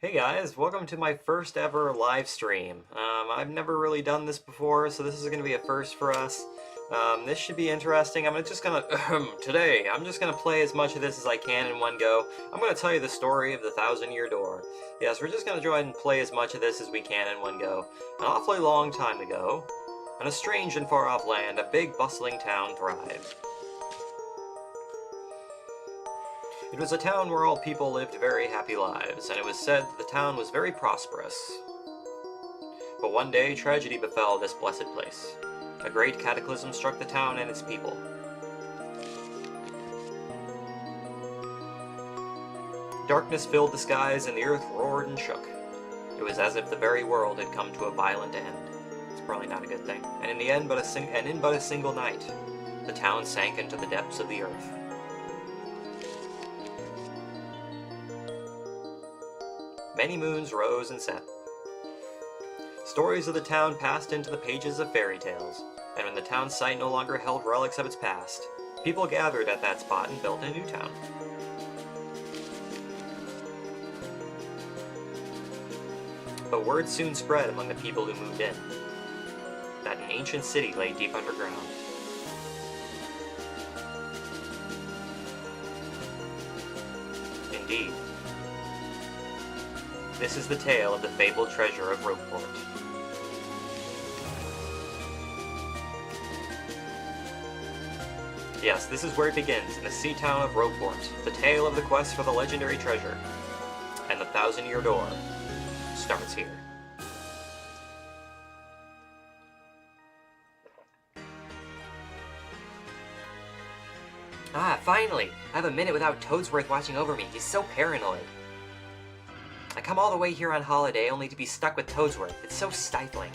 Hey guys, welcome to my first ever live stream. I've never really done this before, so this is going to be a first for us. This should be interesting. Today, I'm just gonna play as much of this as I can in one go. I'm gonna tell you the story of the Thousand-Year Door. Yes, we're just gonna go ahead and play as much of this as we can in one go. An awfully long time ago, in a strange and far-off land, a big bustling town thrived. It was a town where all people lived very happy lives, and it was said that the town was very prosperous. But one day, tragedy befell this blessed place. A great cataclysm struck the town and its people. Darkness filled the skies, and the earth roared and shook. It was as if the very world had come to a violent end. It's probably not a good thing. And in but a single night, the town sank into the depths of the earth. Many moons rose and set. Stories of the town passed into the pages of fairy tales, and when the town's site no longer held relics of its past, people gathered at that spot and built a new town. But word soon spread among the people who moved in, that an ancient city lay deep underground. Indeed. This is the tale of the fabled treasure of Rogueport. Yes, this is where it begins, in the sea town of Rogueport, the tale of the quest for the legendary treasure. And the Thousand-Year Door starts here. Ah, finally! I have a minute without Toadsworth watching over me. He's so paranoid. I come all the way here on holiday only to be stuck with Toadsworth. It's so stifling.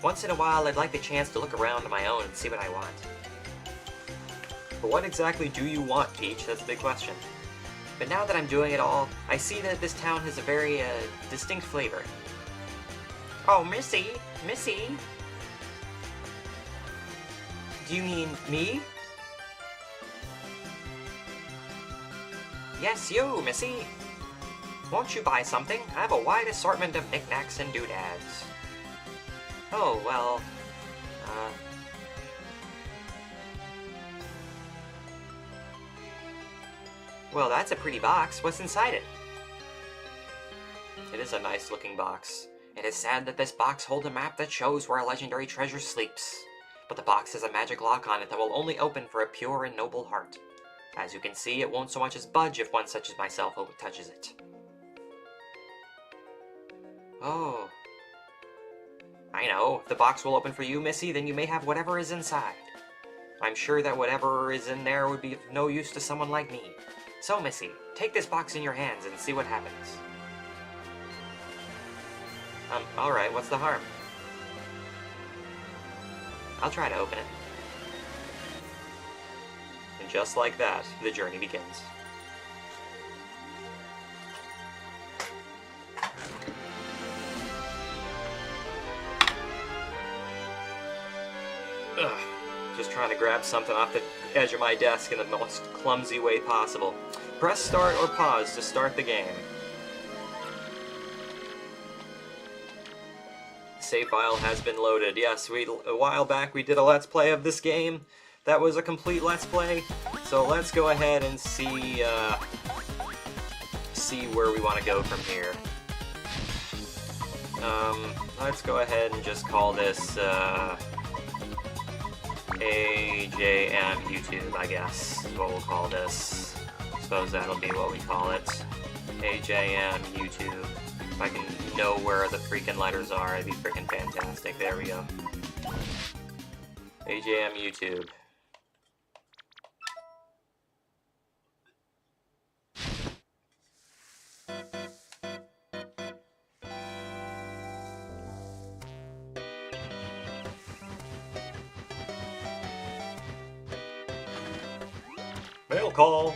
Once in a while, I'd like the chance to look around on my own and see what I want. But what exactly do you want, Peach? That's the big question. But now that I'm doing it all, I see that this town has a very, distinct flavor. Oh, Missy! Missy! Do you mean me? Yes, you, Missy! Won't you buy something? I have a wide assortment of knickknacks and doodads. Oh, well... Well, that's a pretty box. What's inside it? It is a nice-looking box. It is sad that this box holds a map that shows where a legendary treasure sleeps. But the box has a magic lock on it that will only open for a pure and noble heart. As you can see, it won't so much as budge if one such as myself touches it. Oh. I know. If the box will open for you, Missy, then you may have whatever is inside. I'm sure that whatever is in there would be of no use to someone like me. So, Missy, take this box in your hands and see what happens. Alright, what's the harm? I'll try to open it. And just like that, the journey begins. Ugh. Just trying to grab something off the edge of my desk in the most clumsy way possible. Press start or pause to start the game. Save file has been loaded. Yes, a while back we did a Let's Play of this game. That was a complete Let's Play. So let's go ahead and see where we want to go from here. Let's go ahead and just call this, AJM YouTube, I guess, is what we'll call this. I suppose that'll be what we call it. AJM YouTube. If I can know where the freaking letters are, it'd be freaking fantastic. There we go. AJM YouTube. Mail call!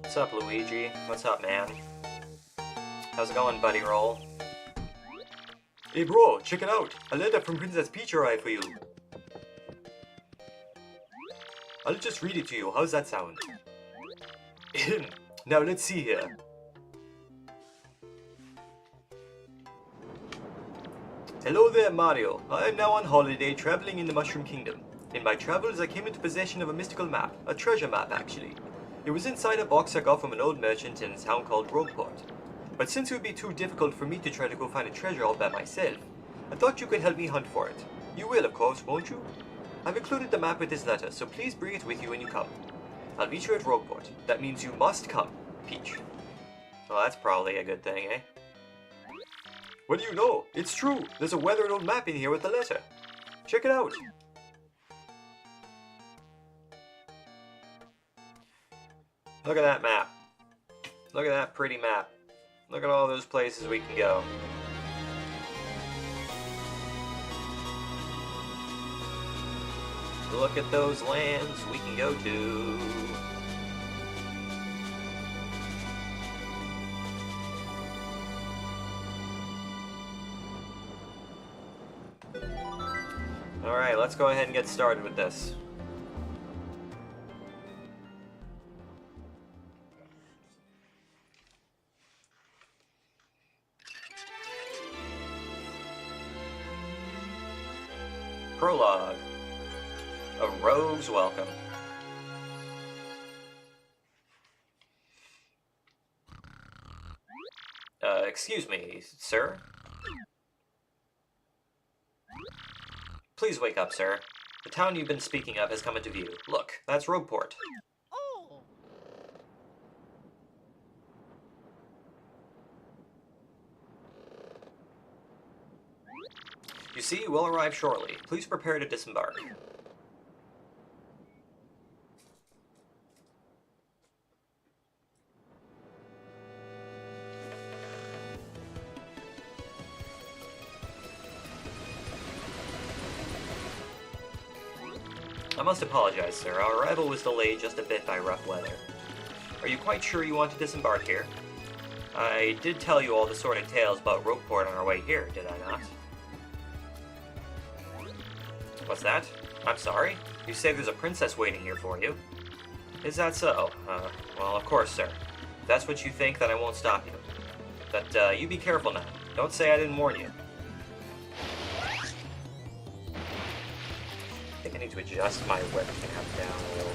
What's up, Luigi? What's up, man? How's it going, Buddy Roll? Hey bro, check it out. A letter from Princess Peach arrived for you. I'll just read it to you. How's that sound? Now let's see here. Hello there, Mario. I am now on holiday traveling in the Mushroom Kingdom. In my travels, I came into possession of a mystical map. A treasure map, actually. It was inside a box I got from an old merchant in a town called Rogueport. But since it would be too difficult for me to try to go find a treasure all by myself, I thought you could help me hunt for it. You will, of course, won't you? I've included the map with this letter, so please bring it with you when you come. I'll meet you at Rogueport. That means you must come, Peach. Well, that's probably a good thing, eh? What do you know? It's true! There's a weathered old map in here with the letter. Check it out! Look at that map. Look at that pretty map. Look at all those places we can go. Look at those lands we can go to. Alright, let's go ahead and get started with this. Prologue. A Rogue's Welcome. Excuse me, sir? Please wake up, sir. The town you've been speaking of has come into view. Look, that's Rogueport. Oh. You see, we'll arrive shortly. Please prepare to disembark. I must apologize, sir. Our arrival was delayed just a bit by rough weather. Are you quite sure you want to disembark here? I did tell you all the sordid tales about Rogueport on our way here, did I not? What's that? I'm sorry? You say there's a princess waiting here for you. Is that so? Well, of course, sir. If that's what you think, then I won't stop you. But, you be careful now. Don't say I didn't warn you. I think I need to adjust my webcam down a little.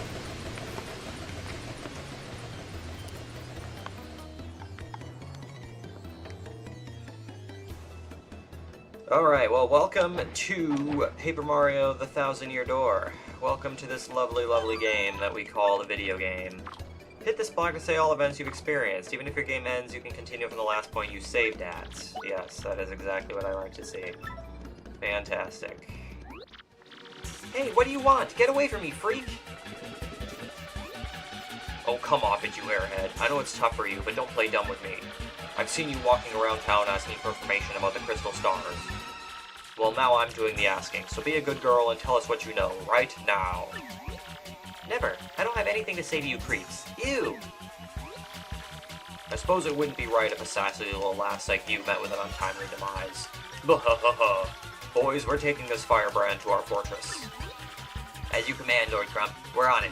Alright, well, welcome to Paper Mario: The Thousand-Year Door. Welcome to this lovely, lovely game that we call the video game. Hit this block to say all events you've experienced. Even if your game ends, you can continue from the last point you saved at. Yes, that is exactly what I like to see. Fantastic. Hey, what do you want? Get away from me, freak! Oh, come off it, you airhead. I know it's tough for you, but don't play dumb with me. I've seen you walking around town asking for information about the crystal stars. Well, now I'm doing the asking, so be a good girl and tell us what you know, right now. Never. I don't have anything to say to you creeps. Ew! I suppose it wouldn't be right if a sassy little lass like you met with an untimely demise. Buh-ha-ha-ha. Boys, we're taking this firebrand to our fortress. As you command, Lord Crump. We're on it.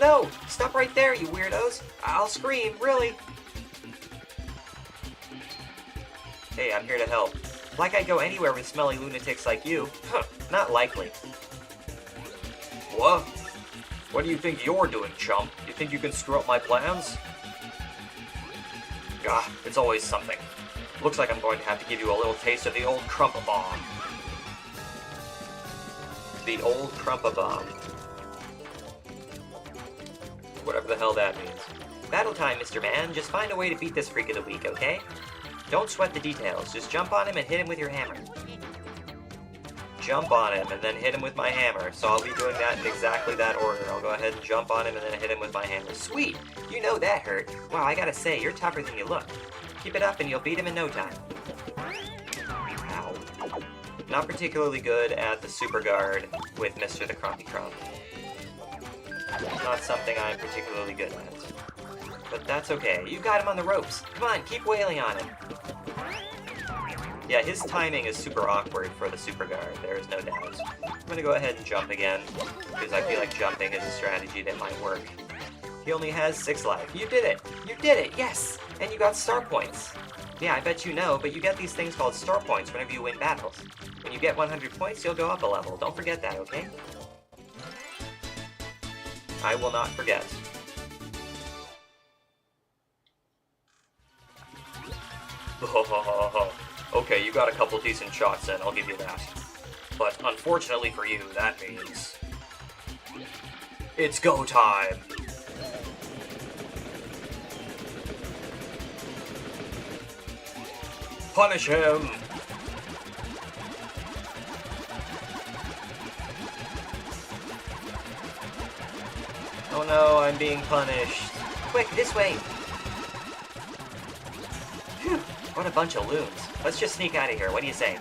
No! Stop right there, you weirdos! I'll scream, really! Hey, I'm here to help. Like I'd go anywhere with smelly lunatics like you. Huh, not likely. What? What do you think you're doing, chump? You think you can screw up my plans? Ah, it's always something. Looks like I'm going to have to give you a little taste of the old Crumpa-Bomb. The old Crumpa-Bomb. Whatever the hell that means. Battle time, Mr. Man. Just find a way to beat this freak of the week, okay? Don't sweat the details. Just jump on him and hit him with your hammer. Jump on him and then hit him with my hammer. So I'll be doing that in exactly that order. I'll go ahead and jump on him and then hit him with my hammer. Sweet! You know that hurt. Wow, I gotta say, you're tougher than you look. Keep it up and you'll beat him in no time. Ow. Not particularly good at the super guard with Mr. the Crumpy Crump. Not something I'm particularly good at. But that's okay. You got him on the ropes. Come on, keep wailing on him. Yeah, his timing is super awkward for the super guard, there is no doubt. I'm gonna go ahead and jump again, because I feel like jumping is a strategy that might work. He only has 6 life. You did it! You did it! Yes! And you got star points! Yeah, I bet you know, but you get these things called star points whenever you win battles. When you get 100 points, you'll go up a level. Don't forget that, okay? I will not forget. Okay, you got a couple decent shots in, I'll give you that. But unfortunately for you, that means... it's go time! Punish him! Oh no, I'm being punished. Quick, this way! Phew, what a bunch of loons. Let's just sneak out of here, what do you say?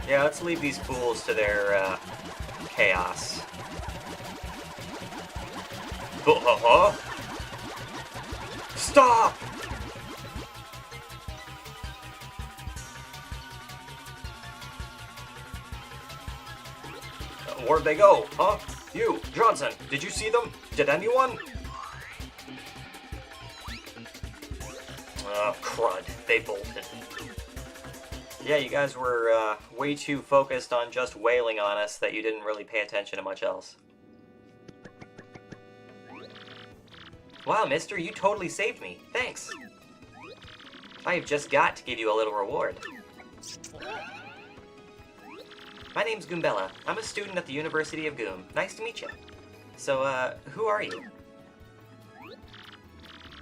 Yeah, let's leave these fools to their, chaos. Stop! Where'd they go, huh? You, Johnson, did you see them? Did anyone? Oh, crud. They bolted. Yeah, you guys were way too focused on just wailing on us that you didn't really pay attention to much else. Wow, mister, you totally saved me. Thanks. I've just got to give you a little reward. My name's Goombella. I'm a student at the University of Goom. Nice to meet you. So, who are you?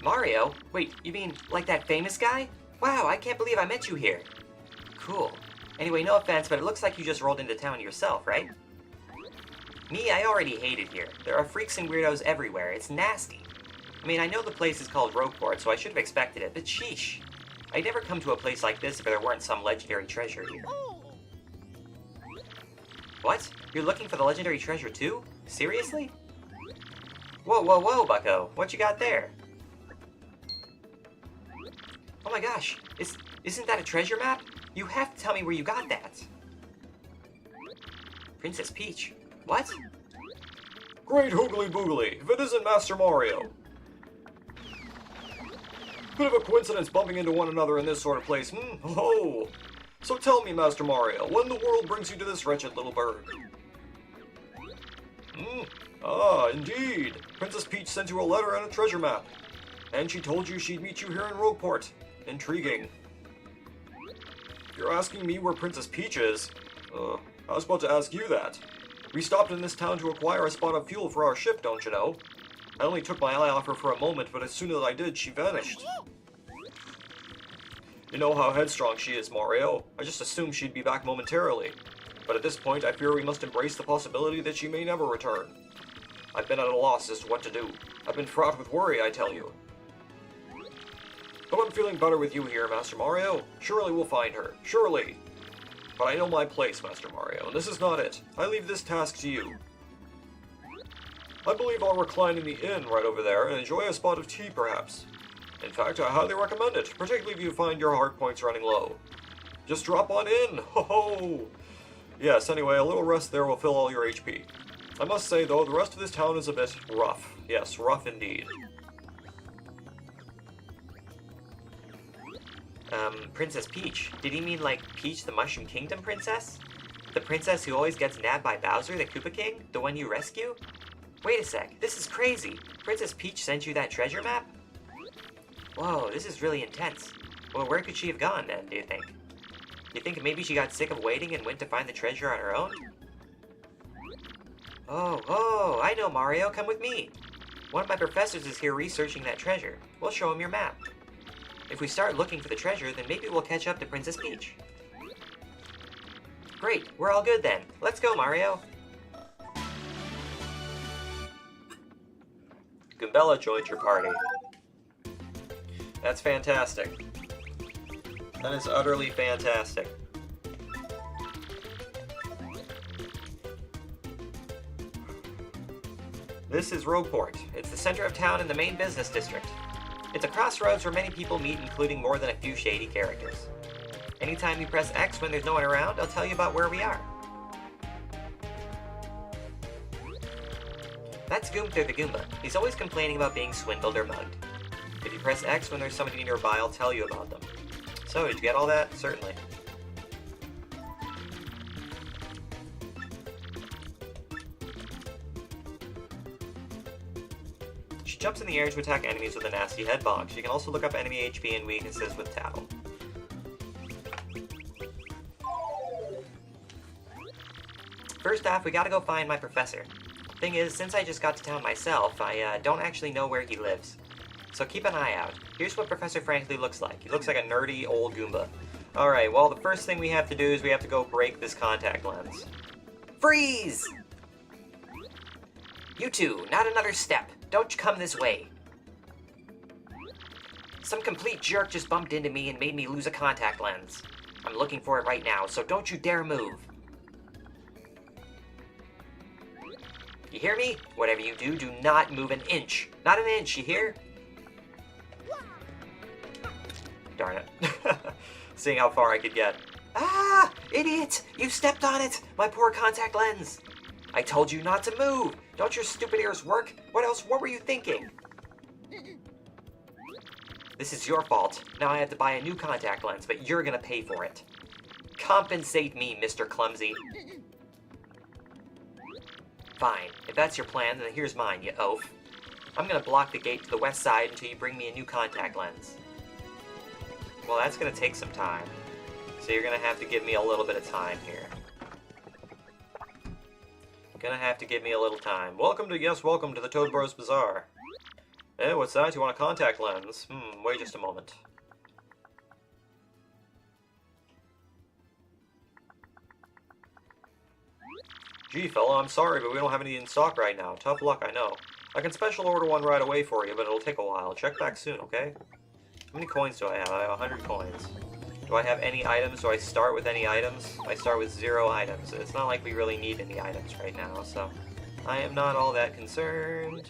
Mario? Wait, you mean like that famous guy? Wow, I can't believe I met you here. Cool. Anyway, no offense, but it looks like you just rolled into town yourself, right? Me, I already hate it here. There are freaks and weirdos everywhere. It's nasty. I mean, I know the place is called Rogueport, so I should have expected it, but sheesh. I'd never come to a place like this if there weren't some legendary treasure here. What? You're looking for the legendary treasure too? Seriously? Whoa, whoa, whoa, bucko. What you got there? Oh my gosh, isn't that a treasure map? You have to tell me where you got that. Princess Peach. What? Great hoogly boogly, if it isn't Master Mario. Bit of a coincidence bumping into one another in this sort of place, hmm? Oh! So tell me, Master Mario, when the world brings you to this wretched little bird? Ah, indeed. Princess Peach sent you a letter and a treasure map. And she told you she'd meet you here in Rogueport. Intriguing. You're asking me where Princess Peach is? I was about to ask you that. We stopped in this town to acquire a spot of fuel for our ship, don't you know? I only took my eye off her for a moment, but as soon as I did, she vanished. You know how headstrong she is, Mario. I just assumed she'd be back momentarily. But at this point, I fear we must embrace the possibility that she may never return. I've been at a loss as to what to do. I've been fraught with worry, I tell you. But I'm feeling better with you here, Master Mario. Surely we'll find her. Surely. But I know my place, Master Mario, and this is not it. I leave this task to you. I believe I'll recline in the inn right over there and enjoy a spot of tea, perhaps. In fact, I highly recommend it, particularly if you find your heart points running low. Just drop on in! Ho-ho! Yes, anyway, a little rest there will fill all your HP. I must say, though, the rest of this town is a bit rough. Yes, rough indeed. Princess Peach. Did he mean like Peach the Mushroom Kingdom princess? The princess who always gets nabbed by Bowser, the Koopa King? The one you rescue? Wait a sec, this is crazy! Princess Peach sent you that treasure map? Whoa, this is really intense. Well, where could she have gone then, do you think? You think maybe she got sick of waiting and went to find the treasure on her own? Oh, I know, Mario, come with me. One of my professors is here researching that treasure. We'll show him your map. If we start looking for the treasure, then maybe we'll catch up to Princess Peach. Great, we're all good then. Let's go, Mario. Goombella joined your party. That's fantastic. That is utterly fantastic. This is Rogueport. It's the center of town in the main business district. It's a crossroads where many people meet, including more than a few shady characters. Anytime you press X when there's no one around, I'll tell you about where we are. That's Goomther the Goomba. He's always complaining about being swindled or mugged. If you press X when there's somebody nearby, I'll tell you about them. So, did you get all that? Certainly. She jumps in the air to attack enemies with a nasty head bonk. She can also look up enemy HP and weaknesses with Tattle. First off, we gotta go find my professor. Thing is, since I just got to town myself, I don't actually know where he lives. So keep an eye out. Here's what Professor Frankly looks like. He looks like a nerdy old Goomba. Alright, well, the first thing we have to do is we have to go break this contact lens. Freeze! You two, not another step. Don't you come this way. Some complete jerk just bumped into me and made me lose a contact lens. I'm looking for it right now, so don't you dare move. You hear me? Whatever you do, do not move an inch. Not an inch, you hear? Darn it. Seeing how far I could get. Ah! Idiot! You stepped on it! My poor contact lens! I told you not to move! Don't your stupid ears work? What were you thinking? This is your fault. Now I have to buy a new contact lens, but you're gonna pay for it. Compensate me, Mr. Clumsy. Fine. If that's your plan, then here's mine, you oaf. I'm gonna block the gate to the west side until you bring me a new contact lens. Well, that's gonna take some time. So you're gonna have to give me a little bit of time here. Gonna have to give me a little time. Welcome to the Toad Bros Bazaar. Eh, what's that? You want a contact lens? Wait just a moment. Gee, fella, I'm sorry, but we don't have any in stock right now. Tough luck, I know. I can special order one right away for you, but it'll take a while. Check back soon, okay? How many coins do I have? I have 100 coins. Do I have any items? Do I start with any items? I start with 0 items. It's not like we really need any items right now, so I am not all that concerned.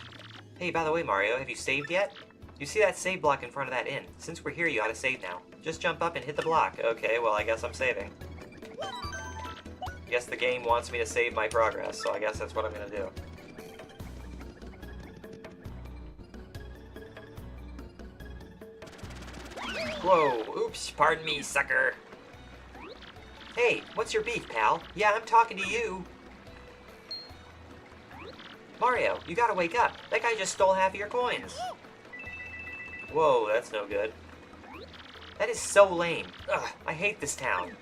Hey, by the way, Mario, have you saved yet? You see that save block in front of that inn? Since we're here, you ought to save now. Just jump up and hit the block. Okay, well, I guess I'm saving. Guess the game wants me to save my progress, so I guess that's what I'm gonna do. Whoa, oops, pardon me, sucker. Hey, what's your beef, pal? Yeah, I'm talking to you. Mario, you gotta wake up. That guy just stole half of your coins. Whoa, that's no good. That is so lame. Ugh, I hate this town.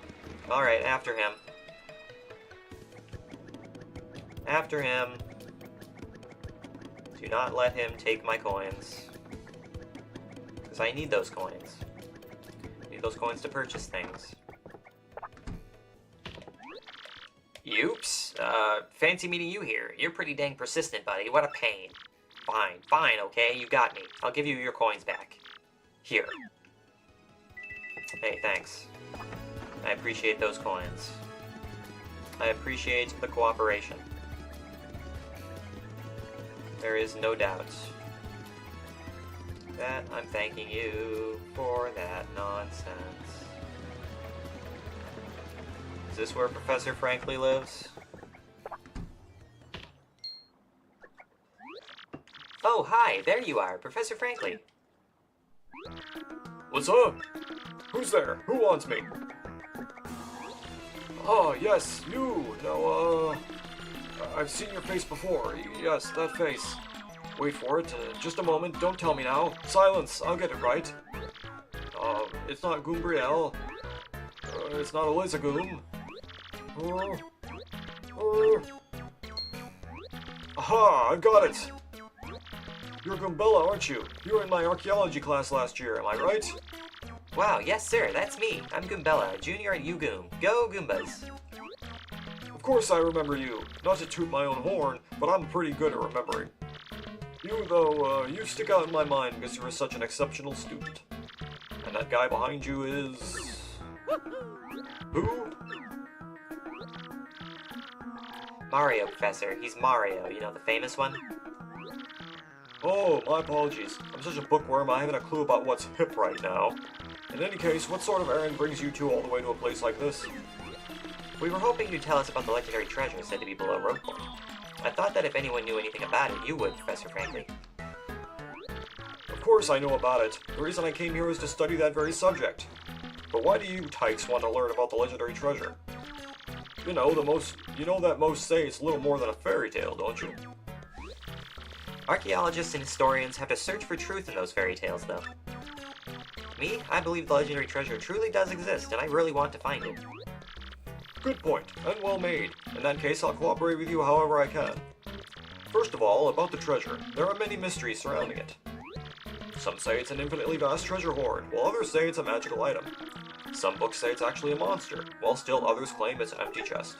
Alright, after him. After him. Do not let him take my coins. Because I need those coins. I need those coins to purchase things. Oops. Fancy meeting you here. You're pretty dang persistent, buddy. What a pain. Fine, fine, okay? You got me. I'll give you your coins back. Here. Hey, thanks. I appreciate those coins. I appreciate the cooperation. There is no doubt that I'm thanking you for that nonsense. Is this where Professor Frankly lives? Oh, hi, there you are, Professor Frankly. What's up? Who's there? Who wants me? Oh, yes, you. No, I've seen your face before. Yes, that face. Wait for it. Just a moment. Don't tell me now. Silence. I'll get it right. It's not Goombriel. It's not Elizagoom. Aha! I've got it! You're Goombella, aren't you? You were in my archaeology class last year, am I right? Wow, yes sir, that's me. I'm Goombella, junior at UGoom. Go Goombas! Of course I remember you. Not to toot my own horn, but I'm pretty good at remembering. You, though, you stick out in my mind because you're such an exceptional student. And that guy behind you is... Who? Mario, Professor. He's Mario, you know, the famous one? Oh, my apologies. I'm such a bookworm, I haven't a clue about what's hip right now. In any case, what sort of errand brings you two all the way to a place like this? We were hoping you'd tell us about the legendary treasure said to be below Roadport. I thought that if anyone knew anything about it, you would, Professor Frankly. Of course I know about it. The reason I came here was to study that very subject. But why do you tykes want to learn about the legendary treasure? You know that most say it's little more than a fairy tale, don't you? Archaeologists and historians have to search for truth in those fairy tales, though. Me, I believe the legendary treasure truly does exist, and I really want to find it. Good point, and well made. In that case, I'll cooperate with you however I can. First of all, about the treasure, there are many mysteries surrounding it. Some say it's an infinitely vast treasure hoard, while others say it's a magical item. Some books say it's actually a monster, while still others claim it's an empty chest.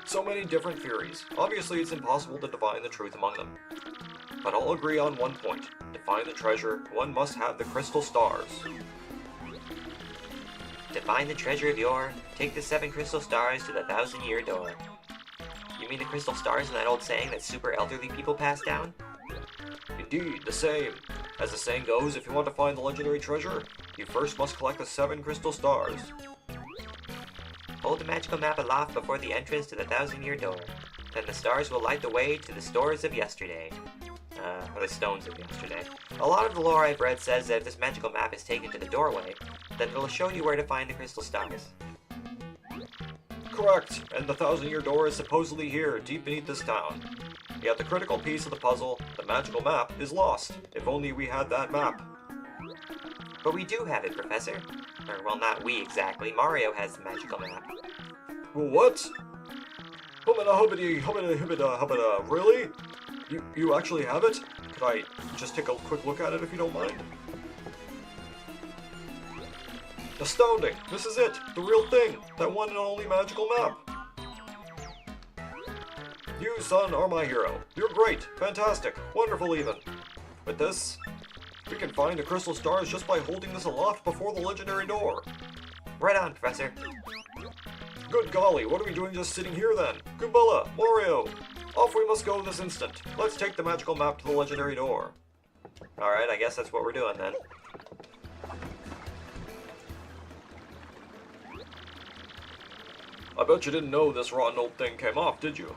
So many different theories. Obviously, it's impossible to divine the truth among them. But all agree on one point. To find the treasure, one must have the crystal stars. To find the treasure of yore, take the 7 crystal stars to the 1,000-year door. You mean the crystal stars in that old saying that super elderly people pass down? Indeed, the same. As the saying goes, if you want to find the legendary treasure, you first must collect the 7 crystal stars. Hold the magical map aloft before the entrance to the 1,000-year door. Then the stars will light the way to the stores of yesterday. Or the stones of yesterday. A lot of the lore I've read says that if this magical map is taken to the doorway, then it'll show you where to find the crystal stars. Correct, and the 1,000-year door is supposedly here, deep beneath this town. Yet the critical piece of the puzzle, the magical map, is lost. If only we had that map. But we do have it, Professor. Or, well, not we exactly. Mario has the magical map. What? Hubbada, really? You actually have it? Could I just take a quick look at it if you don't mind? Astounding! This is it! The real thing! That one and only magical map! You, son, are my hero. You're great, fantastic, wonderful even. With this, we can find the crystal stars just by holding this aloft before the legendary door. Right on, Professor. Good golly, what are we doing just sitting here then? Goombella, Mario! Off we must go this instant. Let's take the magical map to the legendary door. Alright, I guess that's what we're doing then. I bet you didn't know this rotten old thing came off, did you?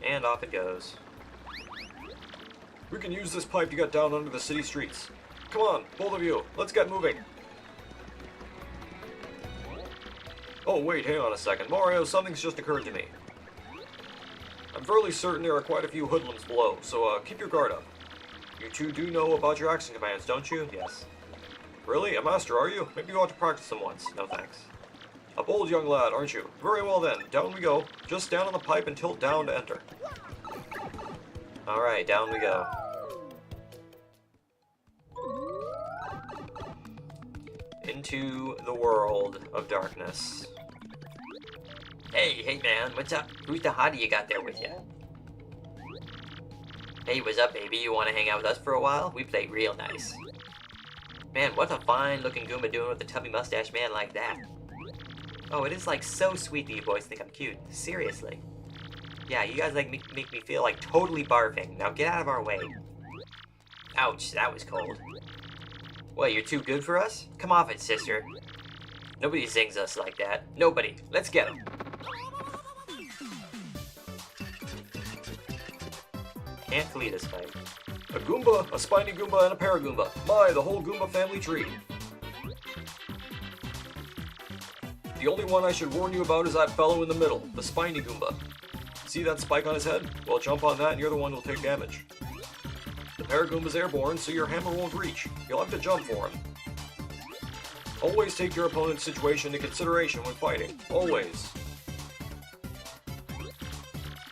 And off it goes. We can use this pipe to get down under the city streets. Come on, both of you, let's get moving. Oh wait, hang on a second. Mario, something's just occurred to me. I'm fairly certain there are quite a few hoodlums below, so keep your guard up. You two do know about your action commands, don't you? Yes. Really? A master, are you? Maybe you ought to practice them once. No thanks. A bold young lad, aren't you? Very well then, down we go. Just stand on the pipe and tilt down to enter. Alright, down we go. Into the world of darkness. Hey man, what's up? Who's the hottie you got there with you? Hey, what's up, baby? You want to hang out with us for a while? We play real nice. Man, what a fine-looking Goomba doing with a tubby mustache man like that. Oh, it is like so sweet that you boys think I'm cute. Seriously. Yeah, you guys like make me feel like totally barfing. Now get out of our way. Ouch, that was cold. What, you're too good for us? Come off it, sister. Nobody zings us like that. Nobody. Let's get him. Can't flee this fight. A Goomba, a spiny Goomba, and a Paragoomba. My, the whole Goomba family tree. The only one I should warn you about is that fellow in the middle, the spiny Goomba. See that spike on his head? Well, jump on that and you're the one who'll take damage. The Paragoomba's airborne, so your hammer won't reach. You'll have to jump for him. Always take your opponent's situation into consideration when fighting. Always.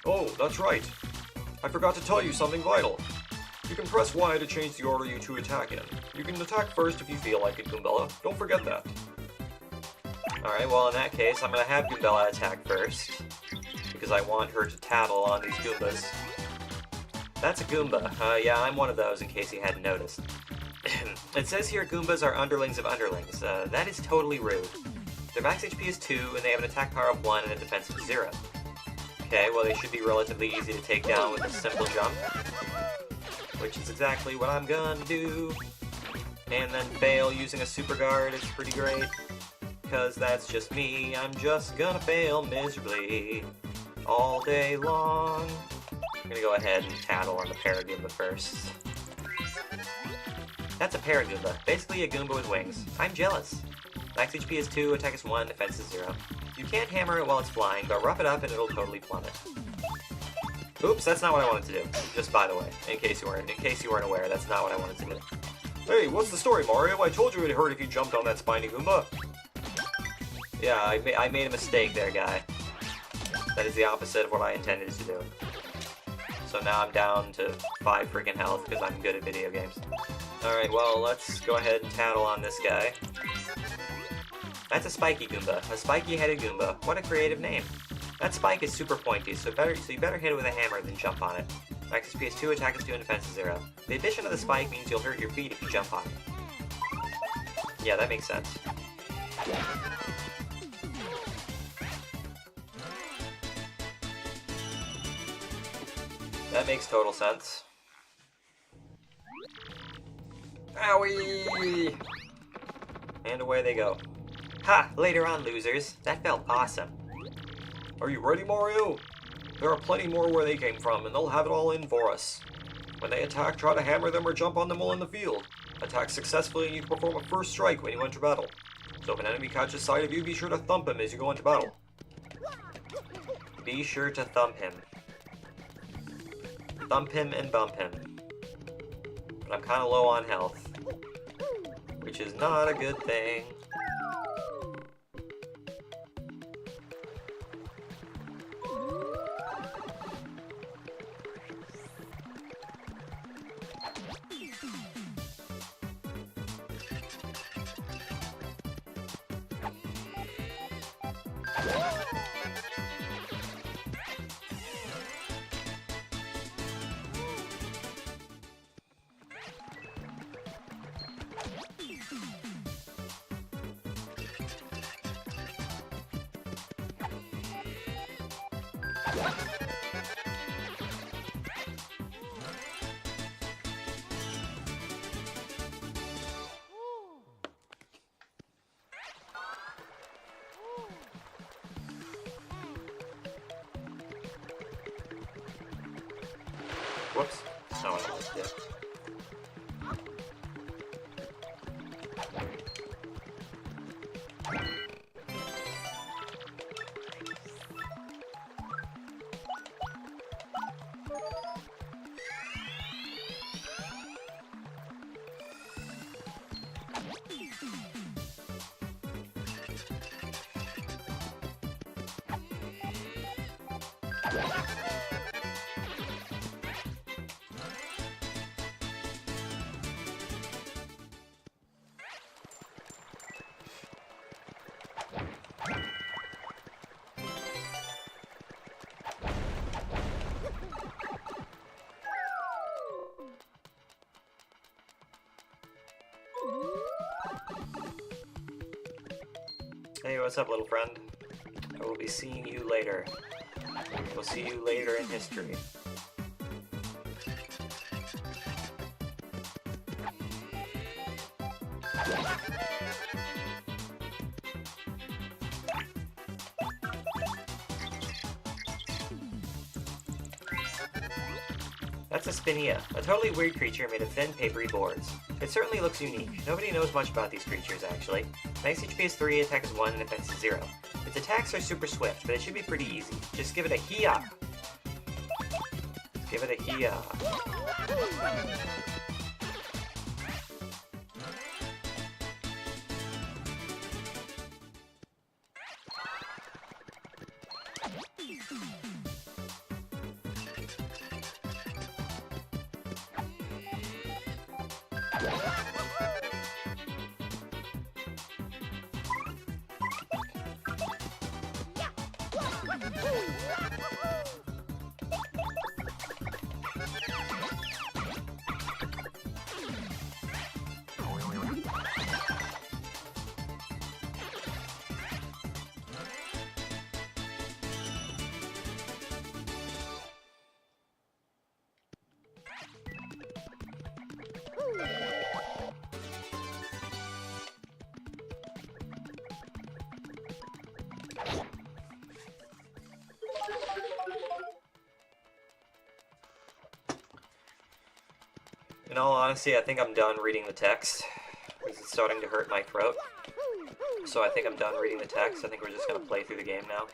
Oh, that's right. I forgot to tell you something vital. You can press Y to change the order you two attack in. You can attack first if you feel like it, Goombella. Don't forget that. Alright, well in that case, I'm gonna have Goombella attack first. Because I want her to tattle on these Goombas. That's a Goomba. Yeah, I'm one of those in case you hadn't noticed. It says here Goombas are underlings of underlings. That is totally rude. Their max HP is 2, and they have an attack power of 1 and a defense of 0. Okay, well they should be relatively easy to take down with a simple jump. Which is exactly what I'm gonna do. and then fail using a super guard is pretty great. Because that's just me, I'm just gonna fail miserably all day long. I'm gonna go ahead and tattle on the Paragoomba first. That's a Paragoomba, basically a Goomba with wings. I'm jealous. Max HP is 2, attack is 1, defense is 0. You can't hammer it while it's flying, but rough it up and it'll totally plummet. Oops, that's not what I wanted to do. Just by the way, in case you weren't aware, that's not what I wanted to do. Hey, what's the story, Mario? I told you it'd hurt if you jumped on that spiny Goomba. Yeah, I made a mistake there, guy. That is the opposite of what I intended to do. So now I'm down to 5 freaking health because I'm good at video games. Alright, well, let's go ahead and tattle on this guy. That's a spiky Goomba. A spiky-headed Goomba. What a creative name. That spike is super pointy, so you better hit it with a hammer than jump on it. Max HP is 2, attack is 2, and defense is 0. The addition of the spike means you'll hurt your feet if you jump on it. Yeah, that makes sense. That makes total sense. Owie! And away they go. Ha! Later on, losers. That felt awesome. Are you ready, Mario? There are plenty more where they came from, and they'll have it all in for us. When they attack, try to hammer them or jump on them while in the field. Attack successfully and you can perform a first strike when you enter battle. So if an enemy catches sight of you, be sure to thump him as you go into battle. Be sure to thump him. Thump him and bump him. But I'm kind of low on health, which is not a good thing. Whoops. No, I don't like it. Hey, what's up, little friend? I will be seeing you later. We'll see you later in history. That's a Spinia, a totally weird creature made of thin, papery boards. It certainly looks unique. Nobody knows much about these creatures, actually. Max HP is 3, attack is 1, and defense is 0. Its attacks are super swift, but it should be pretty easy. Just give it a hee-ah! Give it a hee-ah. In all honesty, I think I'm done reading the text. Because it's starting to hurt my throat. So I think I'm done reading the text. I think we're just gonna play through the game now.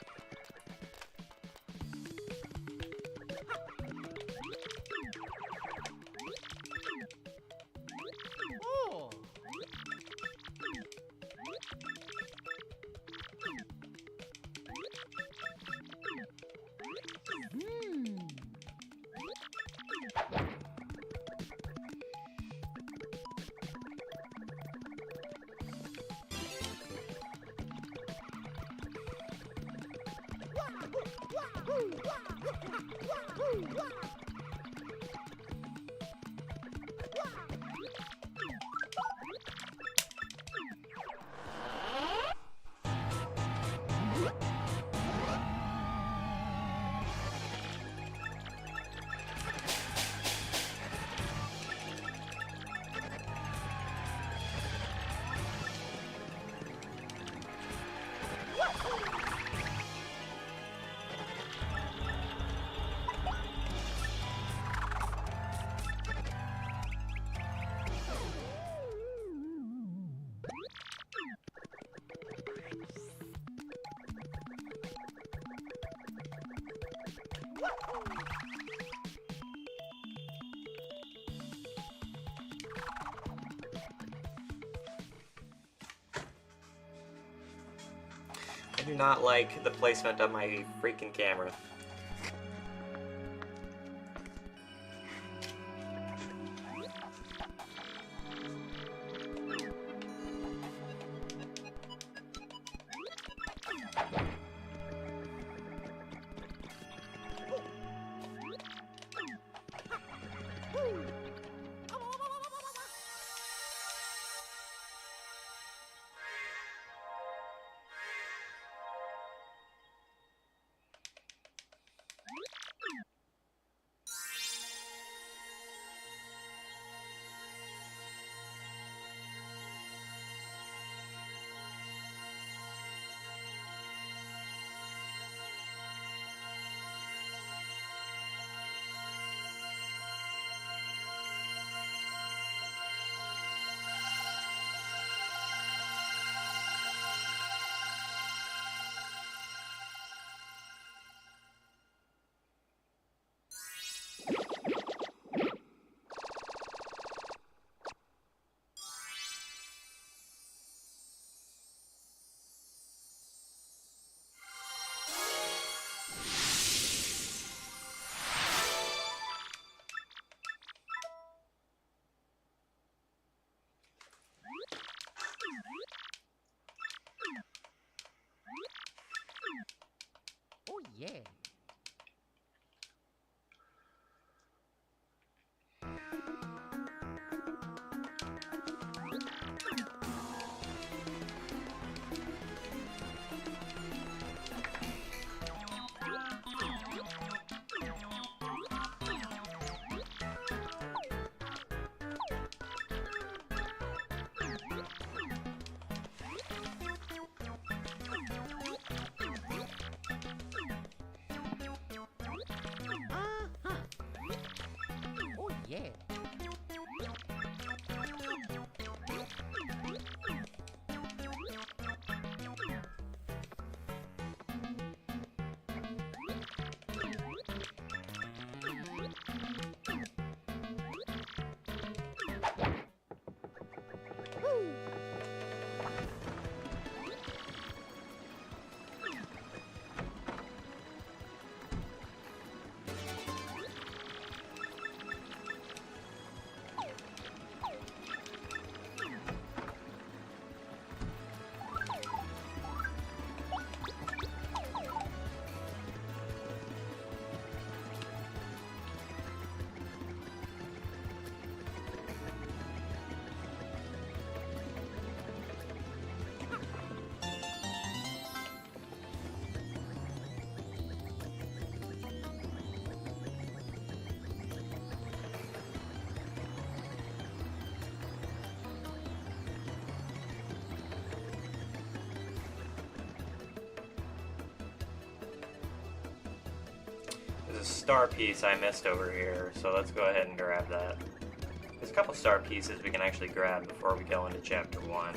I do not like the placement of my freaking camera. Oh yeah. Oh yeah. There's a star piece I missed over here, so let's go ahead and grab that. There's a couple star pieces we can actually grab before we go into Chapter 1.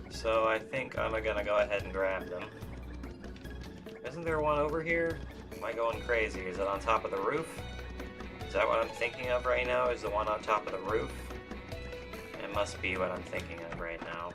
So I think I'm gonna go ahead and grab them. Isn't there one over here? Am I going crazy? Is it on top of the roof? Is that what I'm thinking of right now? Is the one on top of the roof? It must be what I'm thinking of right now.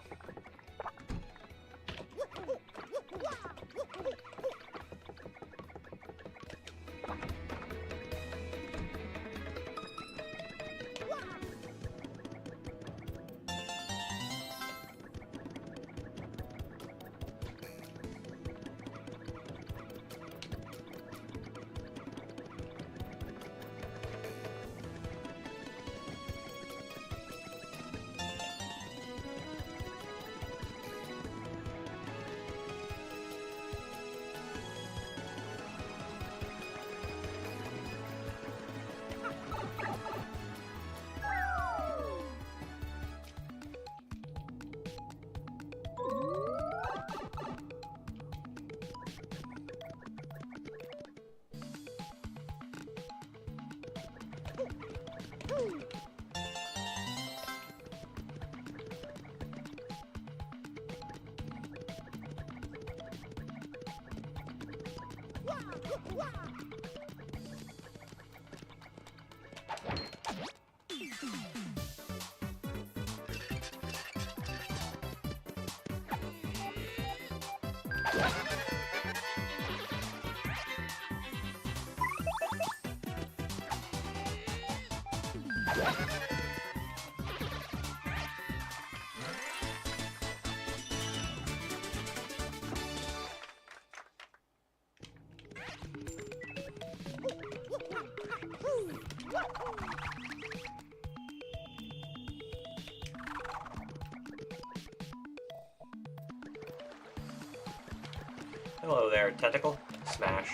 Hello there, tentacle. Smash.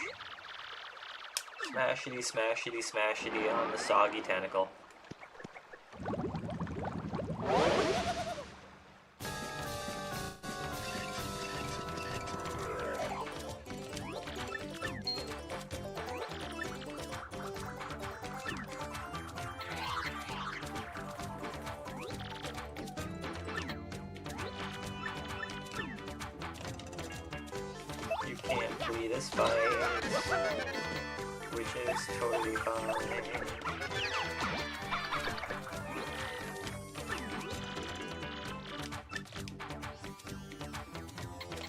Smashity, smashity, smashity on the soggy tentacle. You can't flee this fight, which is totally fine.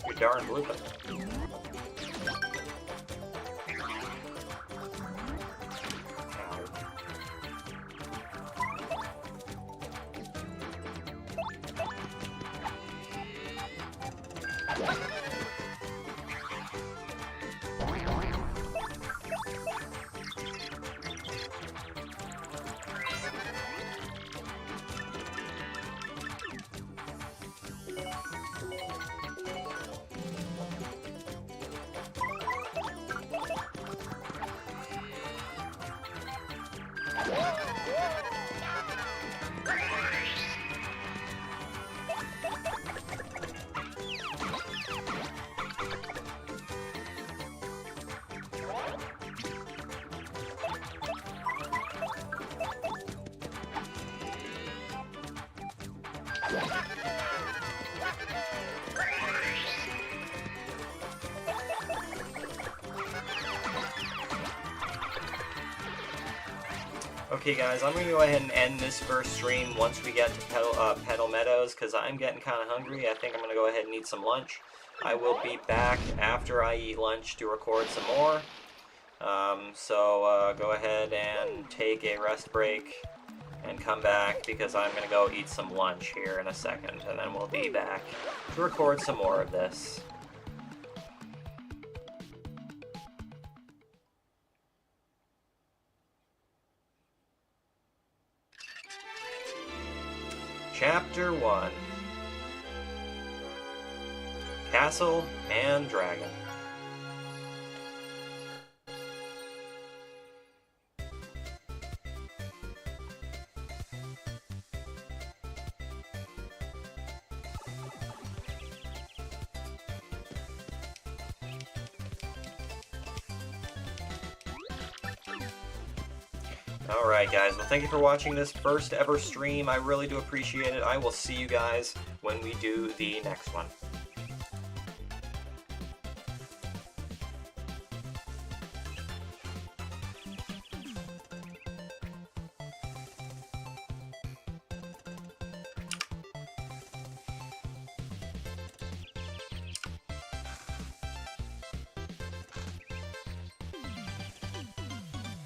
You're darn blooping. Okay guys, I'm going to go ahead and end this first stream once we get to Petal Meadows, because I'm getting kind of hungry. I think I'm going to go ahead and eat some lunch. I will be back after I eat lunch to record some more. So go ahead and take a rest break and come back, because I'm going to go eat some lunch here in a second, and then we'll be back to record some more of this. Chapter 1 Castle and Dragon. Alright guys, well thank you for watching this first ever stream. I really do appreciate it. I will see you guys when we do the next one.